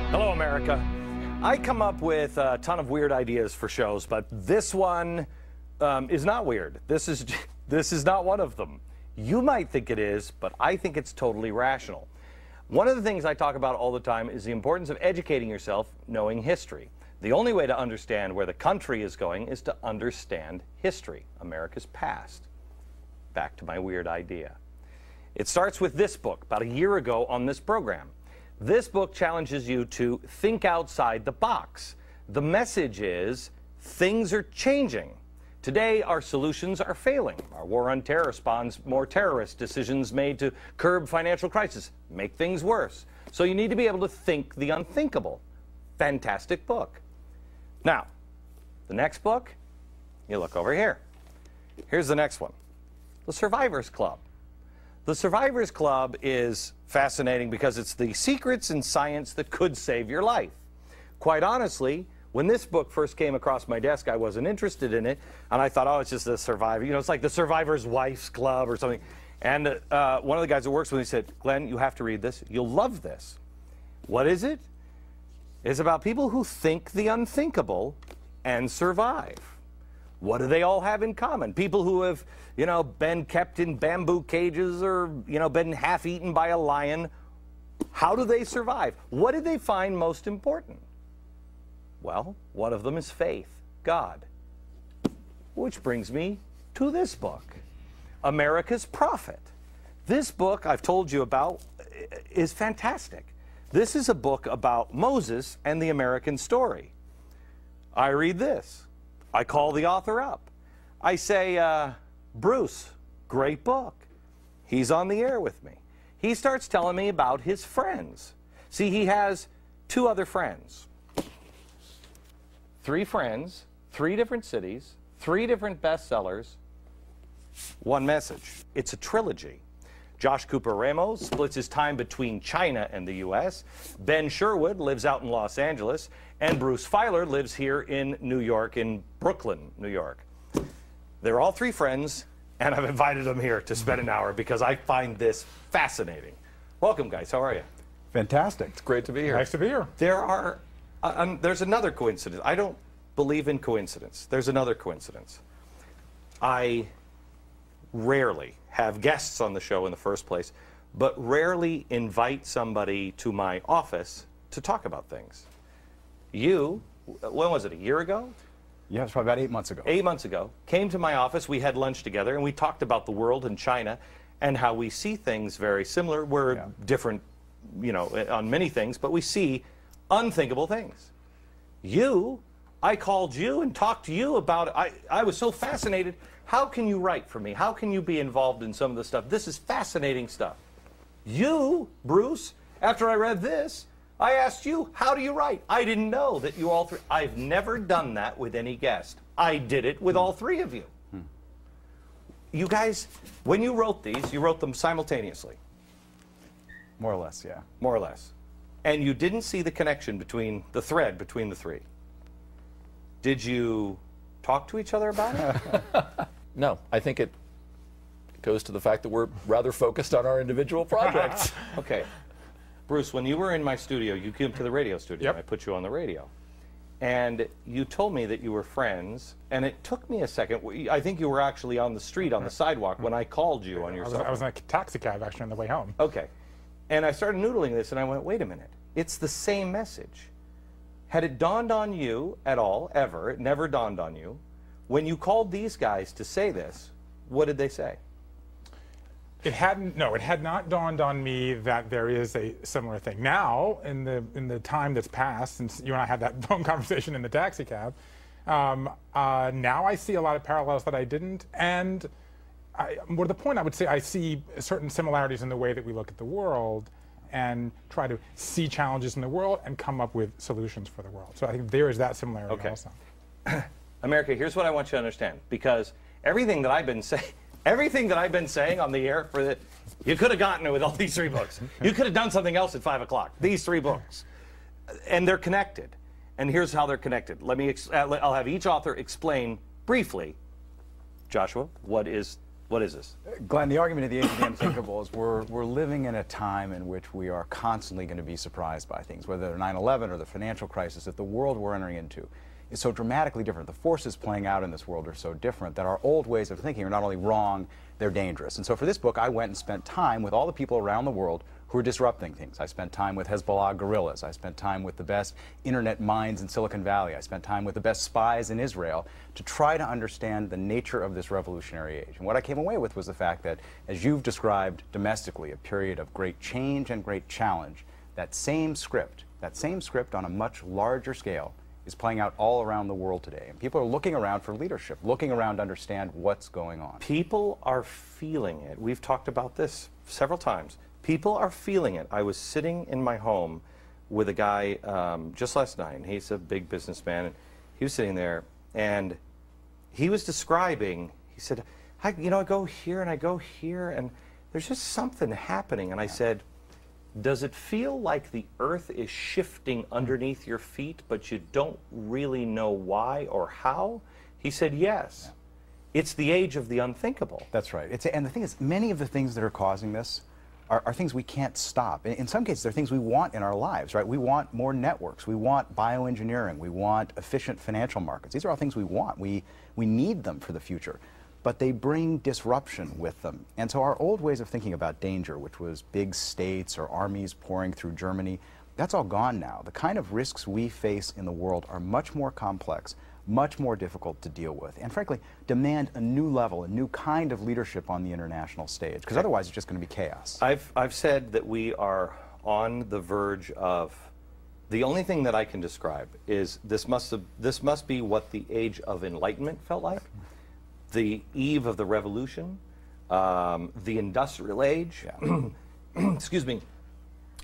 Hello, America. I come up with a ton of weird ideas for shows, but this one is not weird. This is not one of them. You might think it is, but I think it's totally rational. One of the things I talk about all the time is the importance of educating yourself, knowing history. The only way to understand where the country is going is to understand history, America's past. Back to my weird idea. It starts with this book, about a year ago on this program. This book challenges you to think outside the box. The message is, things are changing. Today, our solutions are failing. Our war on terror spawns more terrorist decisions made to curb financial crisis, make things worse. So you need to be able to think the unthinkable. Fantastic book. Now, the next book, you look over here. Here's the next one, The Survivors Club. The Survivors Club is fascinating because it's the secrets in science that could save your life. Quite honestly, when this book first came across my desk, I wasn't interested in it, and I thought, oh, it's just a survivor. You know, it's like the Survivor's Wife's Club or something. And one of the guys that works with me said, Glenn, you have to read this. You'll love this. What is it? It's about people who think the unthinkable and survive. What do they all have in common? People who have, you know, been kept in bamboo cages or, you know, been half-eaten by a lion. How do they survive? What did they find most important? Well, one of them is faith, God. Which brings me to this book, America's Prophet. This book I've told you about is fantastic. This is a book about Moses and the American story. I read this. I call the author up. I say, Bruce, great book. He's on the air with me. He starts telling me about his friends. See, he has two other friends. 3 friends, 3 different cities, 3 different bestsellers, one message. It's a trilogy. Josh Cooper Ramos splits his time between China and the U.S. Ben Sherwood lives out in Los Angeles. And Bruce Feiler lives here in New York, in Brooklyn, New York. They're all 3 friends, and I've invited them here to spend an hour because I find this fascinating. Welcome, guys. How are you? Fantastic. It's great to be here. Nice to be here. There's another coincidence. I don't believe in coincidence. There's another coincidence. I rarely have guests on the show in the first place, but rarely invite somebody to my office to talk about things. You, when was it, a year ago? Yeah, it's probably about 8 months ago. 8 months ago, came to my office, we had lunch together, and we talked about the world and China and how we see things very similar. We're different, you know, on many things, but we see unthinkable things. I called you and talked to you about it. I was so fascinated. How can you write for me? How can you be involved in some of this stuff? This is fascinating stuff. You, Bruce, after I read this, I asked you, how do you write? I didn't know that you all 3. I've never done that with any guest. I did it with all 3 of you. You guys, when you wrote these, you wrote them simultaneously. More or less, yeah. More or less. And you didn't see the connection between, the thread between the 3. Did you talk to each other about it? No, I think it goes to the fact that we're rather focused on our individual projects. Okay. Bruce, when you were in my studio, you came to the radio studio. Yep. I put you on the radio. And you told me that you were friends, and it took me a second. I think you were actually on the street, on the sidewalk, when I called you on your cell phone. I was in a taxi cab, actually, on the way home. Okay. And I started noodling this, and I went, wait a minute. It's the same message. Had it dawned on you at all, ever, it never dawned on you, when you called these guys to say this, what did they say? It had not dawned on me that there is a similar thing. Now, in the time that's passed, since you and I had that phone conversation in the taxi cab, now I see a lot of parallels that I didn't, and more to the point, I would say I see certain similarities in the way that we look at the world and try to see challenges in the world and come up with solutions for the world. So I think there is that similarity also. America, here's what I want you to understand, because everything that I've been saying on the air for that, you could have gotten it with all these 3 books. You could have done something else at 5 o'clock. These 3 books, and they're connected. And here's how they're connected. I'll have each author explain briefly. Joshua, what is What is this? Glenn, the argument of the age of the unthinkable is we're living in a time in which we are constantly going to be surprised by things, whether they're 9/11 or the financial crisis, that the world we're entering into is so dramatically different. The forces playing out in this world are so different that our old ways of thinking are not only wrong, they're dangerous. And so for this book, I went and spent time with all the people around the world who are disrupting things. I spent time with Hezbollah guerrillas. I spent time with the best internet minds in Silicon Valley. I spent time with the best spies in Israel to try to understand the nature of this revolutionary age. And what I came away with was the fact that, as you've described domestically, a period of great change and great challenge, that same script on a much larger scale is playing out all around the world today. And people are looking around for leadership, looking around to understand what's going on. People are feeling it. We've talked about this several times. People are feeling it. I was sitting in my home with a guy just last night, and he's a big businessman, and he was sitting there, and he was describing, he said, I go here and I go here, and there's just something happening. And I said, does it feel like the earth is shifting underneath your feet, but you don't really know why or how? He said, yes. Yeah. It's the age of the unthinkable. That's right. And the thing is, many of the things that are causing this are things we can't stop. In some cases, they're things we want in our lives, right? We want more networks. We want bioengineering. We want efficient financial markets. These are all things we want. We need them for the future. But they bring disruption with them. And so our old ways of thinking about danger, which was big states or armies pouring through Germany, that's all gone now. The kind of risks we face in the world are much more complex, much more difficult to deal with, and frankly, demand a new level, a new kind of leadership on the international stage, because otherwise it's just going to be chaos. I've said that we are on the verge of, the only thing that I can describe is this must be what the age of enlightenment felt like, the eve of the revolution, the industrial age, excuse me,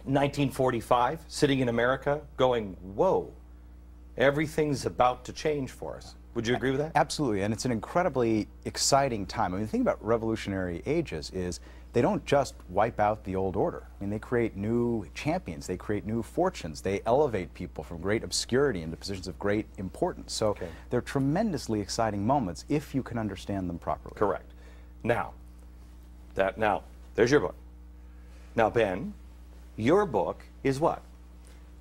1945, sitting in America going, whoa, everything's about to change for us. Would you agree with that? Absolutely, and it's an incredibly exciting time. I mean, the thing about revolutionary ages is they don't just wipe out the old order. I mean, they create new champions, they create new fortunes, they elevate people from great obscurity into positions of great importance. So they're tremendously exciting moments if you can understand them properly. Correct. Now, there's your book. Now, Ben, your book is what?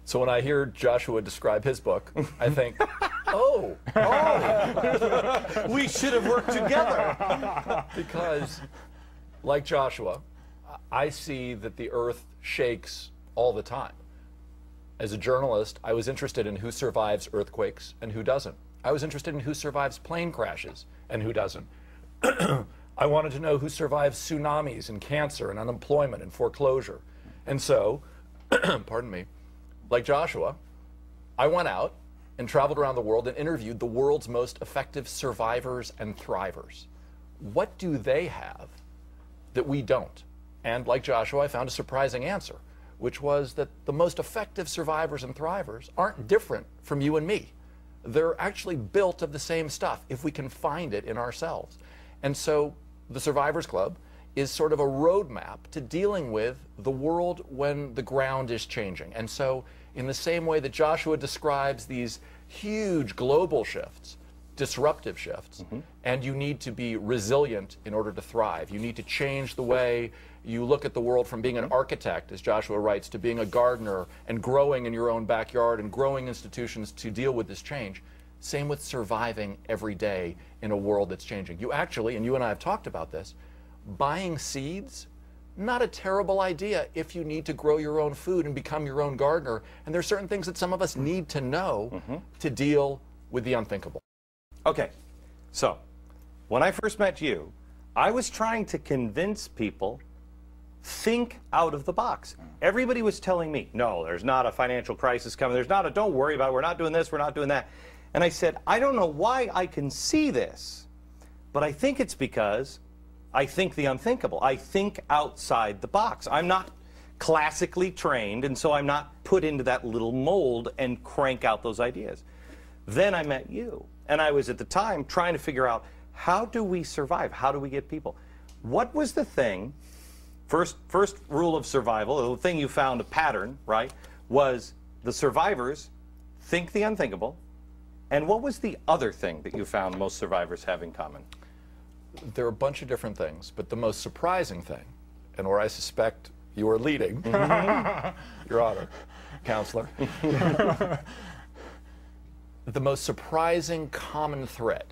So when I hear Joshua describe his book, I think, oh, we should have worked together. Because, like Joshua, I see that the earth shakes all the time. As a journalist, I was interested in who survives earthquakes and who doesn't. I was interested in who survives plane crashes and who doesn't. I wanted to know who survives tsunamis and cancer and unemployment and foreclosure. And so, pardon me, like Joshua, I went out and traveled around the world and interviewed the world's most effective survivors and thrivers. What do they have that we don't? And like Joshua, I found a surprising answer, which was that the most effective survivors and thrivers aren't different from you and me. They're actually built of the same stuff if we can find it in ourselves. And so the Survivors Club is sort of a roadmap to dealing with the world when the ground is changing. And so in the same way that Joshua describes these huge global shifts, disruptive shifts, and you need to be resilient in order to thrive. You need to change the way you look at the world from being an architect, as Joshua writes, to being a gardener and growing in your own backyard and growing institutions to deal with this change. Same with surviving every day in a world that's changing. You actually, and you and I have talked about this, buying seeds, not a terrible idea if you need to grow your own food and become your own gardener. And there are certain things that some of us need to know to deal with the unthinkable. Okay, so when I first met you, I was trying to convince people, think out of the box. Everybody was telling me, no, there's not a financial crisis coming. There's not a, don't worry about it. We're not doing this. We're not doing that. And I said, I don't know why I can see this, but I think it's because I think the unthinkable. I think outside the box. I'm not classically trained, and so I'm not put into that little mold and crank out those ideas. Then I met you, and I was at the time trying to figure out, how do we survive? How do we get people? What was the thing, first rule of survival, the thing you found a pattern, right, was the survivors think the unthinkable. And what was the other thing that you found most survivors have in common? there are a bunch of different things, but the most surprising thing, and where I suspect you are leading, Your Honor, Counselor, the most surprising common thread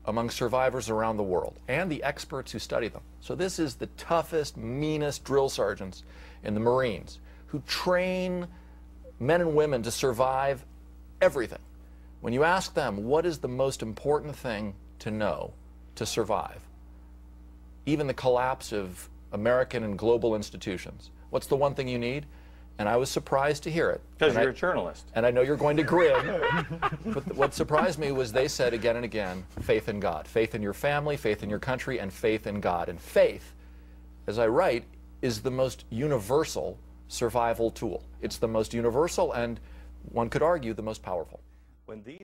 among survivors around the world and the experts who study them. So this is the toughest, meanest drill sergeants in the Marines who train men and women to survive everything. When you ask them what is the most important thing to know to survive, even the collapse of American and global institutions, what's the one thing you need? And I was surprised to hear it. Because you're a journalist. And I know you're going to grin. But what surprised me was they said again and again, faith in God. Faith in your family, faith in your country, and faith in God. And faith, as I write, is the most universal survival tool. It's the most universal and, one could argue, the most powerful. When these